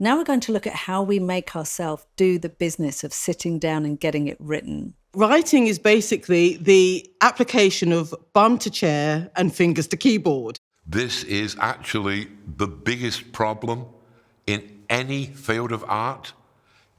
Now we're going to look at how we make ourselves do the business of sitting down and getting it written. Writing is basically the application of bum to chair and fingers to keyboard. This is actually the biggest problem in any field of art,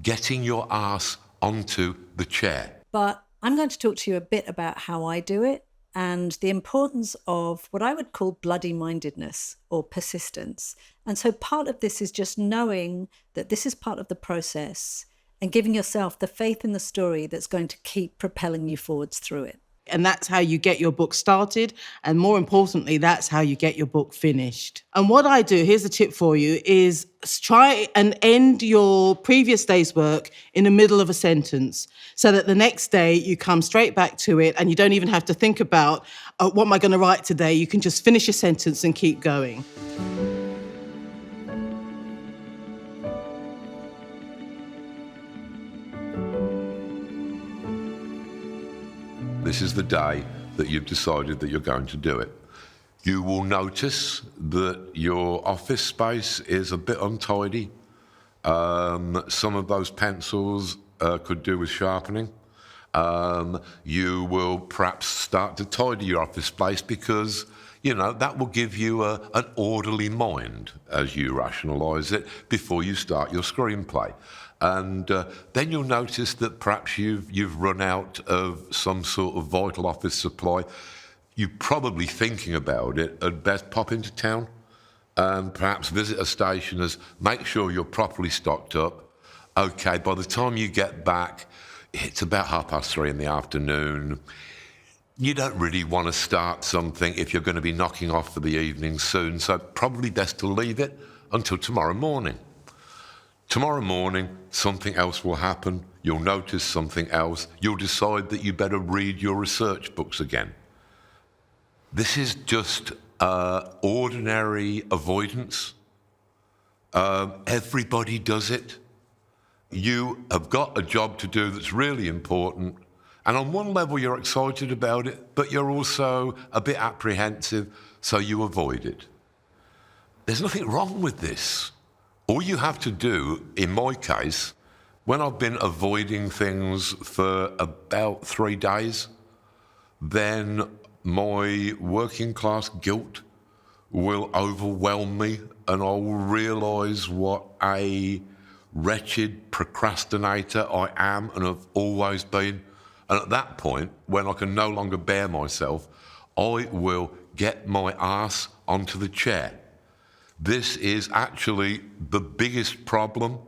getting your ass onto the chair. But I'm going to talk to you a bit about how I do it and the importance of what I would call bloody-mindedness or persistence. And so part of this is just knowing that this is part of the process and giving yourself the faith in the story that's going to keep propelling you forwards through it. And that's how you get your book started. And more importantly, that's how you get your book finished. And what I do, here's a tip for you, is try and end your previous day's work in the middle of a sentence so that the next day you come straight back to it and you don't even have to think about what am I going to write today? You can just finish your sentence and keep going. This is the day that you've decided that you're going to do it. You will notice that your office space is a bit untidy. Some of those pencils could do with sharpening. You will perhaps start to tidy your office space because, that will give you an orderly mind as you rationalise it before you start your screenplay. And then you'll notice that perhaps you've run out of some sort of vital office supply. You're probably thinking about it. At best, pop into town and perhaps visit a stationer's. Make sure you're properly stocked up. Okay, by the time you get back, it's about 3:30 in the afternoon. You don't really want to start something if you're going to be knocking off for the evening soon, so probably best to leave it until tomorrow morning. Tomorrow morning, something else will happen. You'll notice something else. You'll decide that you better read your research books again. This is just ordinary avoidance. Everybody does it. You have got a job to do that's really important. And on one level, you're excited about it, but you're also a bit apprehensive, so you avoid it. There's nothing wrong with this. All you have to do, in my case, when I've been avoiding things for about 3 days, then my working class guilt will overwhelm me and I'll realise what a wretched procrastinator I am and have always been. And at that point, when I can no longer bear myself, I will get my arse onto the chair. This is actually the biggest problem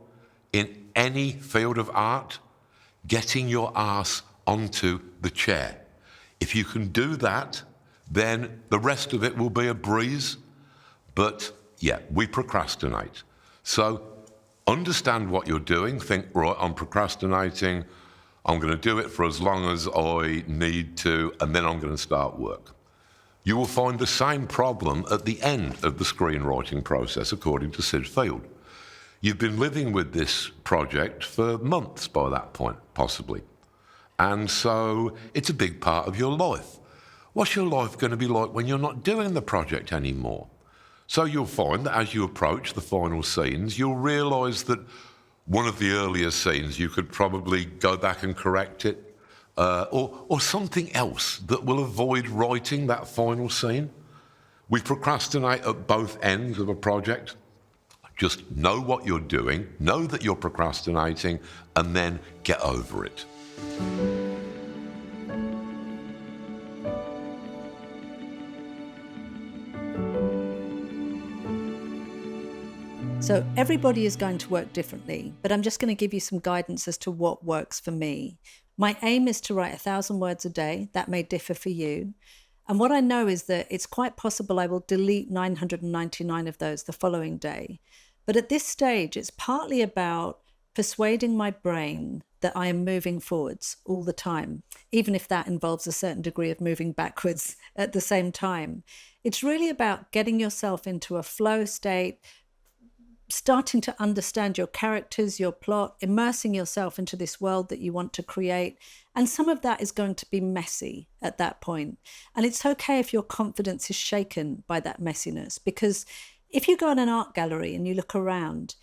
in any field of art, getting your arse onto the chair. If you can do that, then the rest of it will be a breeze. But yeah, we procrastinate. So understand what you're doing. Think, right, I'm procrastinating. I'm going to do it for as long as I need to, and then I'm going to start work. You will find the same problem at the end of the screenwriting process, according to Sid Field. You've been living with this project for months by that point, possibly. And so it's a big part of your life. What's your life going to be like when you're not doing the project anymore? So you'll find that as you approach the final scenes, you'll realise that one of the earlier scenes, you could probably go back and correct it. Or something else that will avoid writing that final scene. We procrastinate at both ends of a project. Just know what you're doing, know that you're procrastinating, and then get over it. So everybody is going to work differently, but I'm just going to give you some guidance as to what works for me. My aim is to write 1,000 words a day. That may differ for you. And what I know is that it's quite possible I will delete 999 of those the following day. But at this stage, it's partly about persuading my brain that I am moving forwards all the time, even if that involves a certain degree of moving backwards at the same time. It's really about getting yourself into a flow state, starting to understand your characters, your plot, immersing yourself into this world that you want to create. And some of that is going to be messy at that point. And it's okay if your confidence is shaken by that messiness, because if you go in an art gallery and you look around,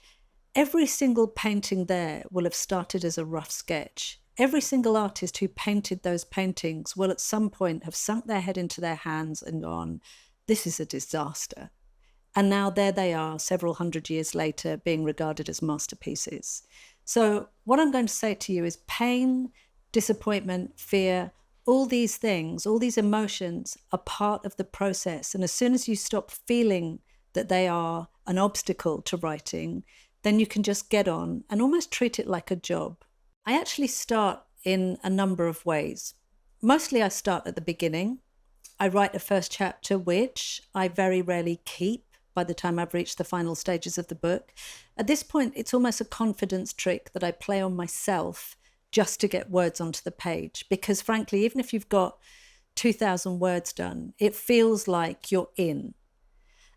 every single painting there will have started as a rough sketch. Every single artist who painted those paintings will at some point have sunk their head into their hands and gone, this is a disaster. And now there they are, several hundred years later, being regarded as masterpieces. So what I'm going to say to you is pain, disappointment, fear, all these things, all these emotions are part of the process. And as soon as you stop feeling that they are an obstacle to writing, then you can just get on and almost treat it like a job. I actually start in a number of ways. Mostly I start at the beginning. I write a first chapter, which I very rarely keep by the time I've reached the final stages of the book. At this point, it's almost a confidence trick that I play on myself just to get words onto the page. Because frankly, even if you've got 2,000 words done, it feels like you're in.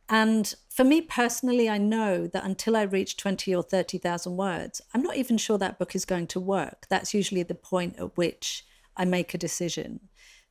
And for me personally, I know that until I reach 20 or 30,000 words, I'm not even sure that book is going to work. That's usually the point at which I make a decision.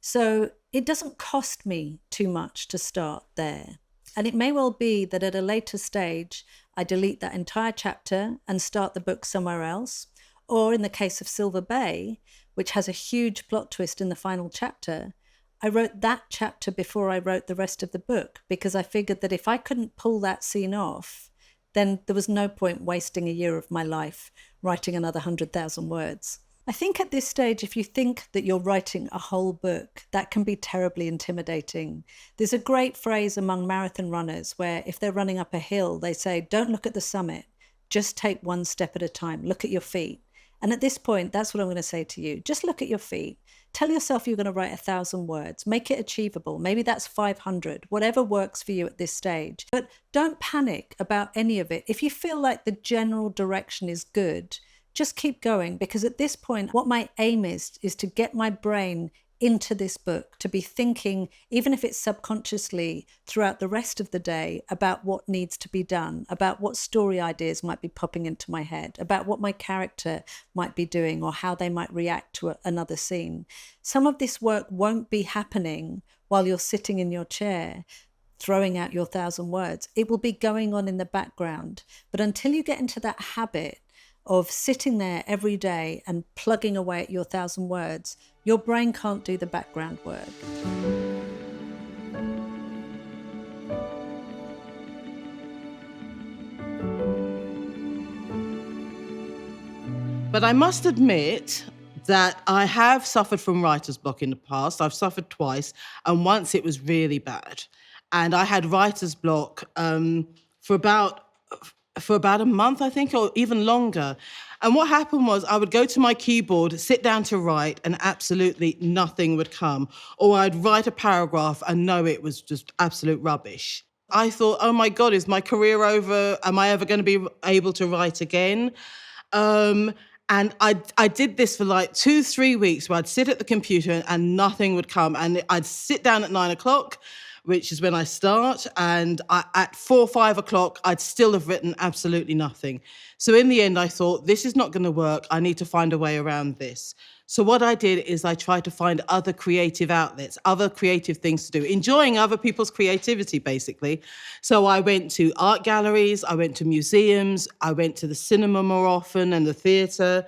So it doesn't cost me too much to start there. And it may well be that at a later stage, I delete that entire chapter and start the book somewhere else. Or in the case of Silver Bay, which has a huge plot twist in the final chapter, I wrote that chapter before I wrote the rest of the book, because I figured that if I couldn't pull that scene off, then there was no point wasting a year of my life writing another 100,000 words. I think at this stage, if you think that you're writing a whole book, that can be terribly intimidating. There's a great phrase among marathon runners where if they're running up a hill, they say, don't look at the summit, just take one step at a time, look at your feet. And at this point, that's what I'm going to say to you. Just look at your feet. Tell yourself you're going to write 1,000 words. Make it achievable. Maybe that's 500, whatever works for you at this stage. But don't panic about any of it. If you feel like the general direction is good, just keep going, because at this point, what my aim is to get my brain into this book, to be thinking, even if it's subconsciously throughout the rest of the day, about what needs to be done, about what story ideas might be popping into my head, about what my character might be doing or how they might react to another scene. Some of this work won't be happening while you're sitting in your chair throwing out your 1,000 words. It will be going on in the background. But until you get into that habit of sitting there every day and plugging away at your 1,000 words, your brain can't do the background work. But I must admit that I have suffered from writer's block in the past. I've suffered twice, and once it was really bad. And I had writer's block for about a month, I think, or even longer. And what happened was I would go to my keyboard, sit down to write, and absolutely nothing would come. Or I'd write a paragraph and know it was just absolute rubbish. I thought, oh my God, is my career over? Am I ever going to be able to write again? And I did this for like 2-3 weeks where I'd sit at the computer and nothing would come. And I'd sit down at 9 o'clock, which is when I start, and at 4 or 5 o'clock, I'd still have written absolutely nothing. So in the end, I thought, this is not going to work. I need to find a way around this. So what I did is I tried to find other creative outlets, other creative things to do, enjoying other people's creativity, basically. So I went to art galleries, I went to museums, I went to the cinema more often and the theatre.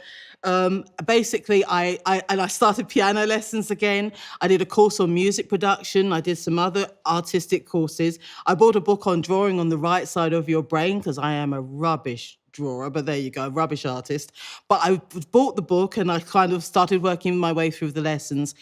Basically, I started piano lessons again. I did a course on music production. I did some other artistic courses. I bought a book on drawing on the right side of your brain, because I am a rubbish drawer, but there you go, rubbish artist. But I bought the book and I kind of started working my way through the lessons.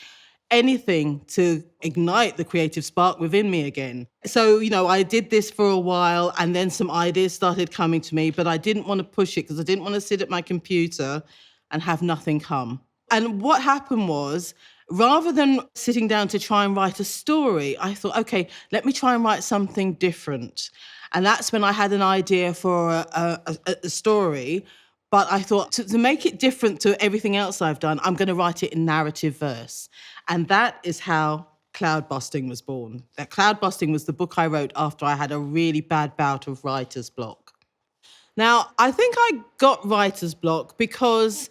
Anything to ignite the creative spark within me again. So, I did this for a while, and then some ideas started coming to me, but I didn't want to push it because I didn't want to sit at my computer and have nothing come. And what happened was, rather than sitting down to try and write a story, I thought, okay, let me try and write something different. And that's when I had an idea for a story. But I thought, to make it different to everything else I've done, I'm going to write it in narrative verse. And that is how Cloudbusting was born. That Cloudbusting was the book I wrote after I had a really bad bout of writer's block. Now, I think I got writer's block because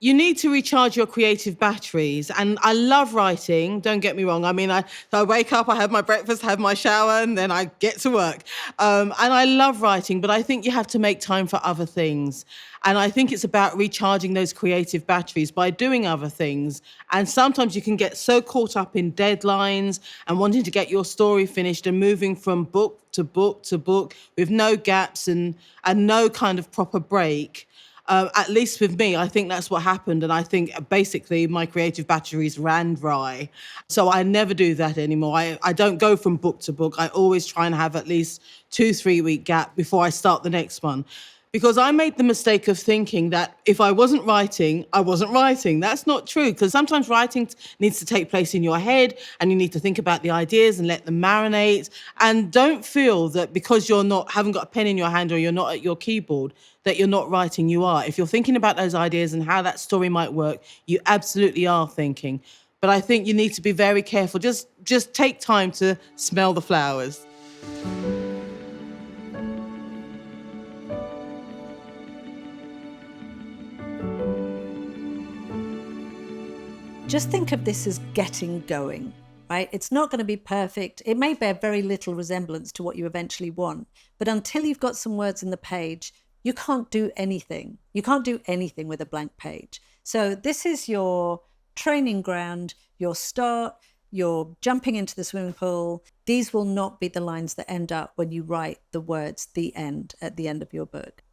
You need to recharge your creative batteries. And I love writing, don't get me wrong. I mean, I wake up, I have my breakfast, have my shower, and then I get to work. And I love writing, but I think you have to make time for other things. And I think it's about recharging those creative batteries by doing other things. And sometimes you can get so caught up in deadlines and wanting to get your story finished and moving from book to book to book with no gaps and no kind of proper break. At least with me, I think that's what happened. And I think basically my creative batteries ran dry. So I never do that anymore. I don't go from book to book. I always try and have at least 2-3 week gap before I start the next one. Because I made the mistake of thinking that if I wasn't writing, I wasn't writing. That's not true, because sometimes writing needs to take place in your head and you need to think about the ideas and let them marinate. And don't feel that because haven't got a pen in your hand or you're not at your keyboard, that you're not writing. You are. If you're thinking about those ideas and how that story might work, you absolutely are thinking. But I think you need to be very careful. Just take time to smell the flowers. Just think of this as getting going, right? It's not going to be perfect. It may bear very little resemblance to what you eventually want, but until you've got some words in the page, you can't do anything. You can't do anything with a blank page. So this is your training ground, your start, you're jumping into the swimming pool. These will not be the lines that end up when you write the words "the end" at the end of your book.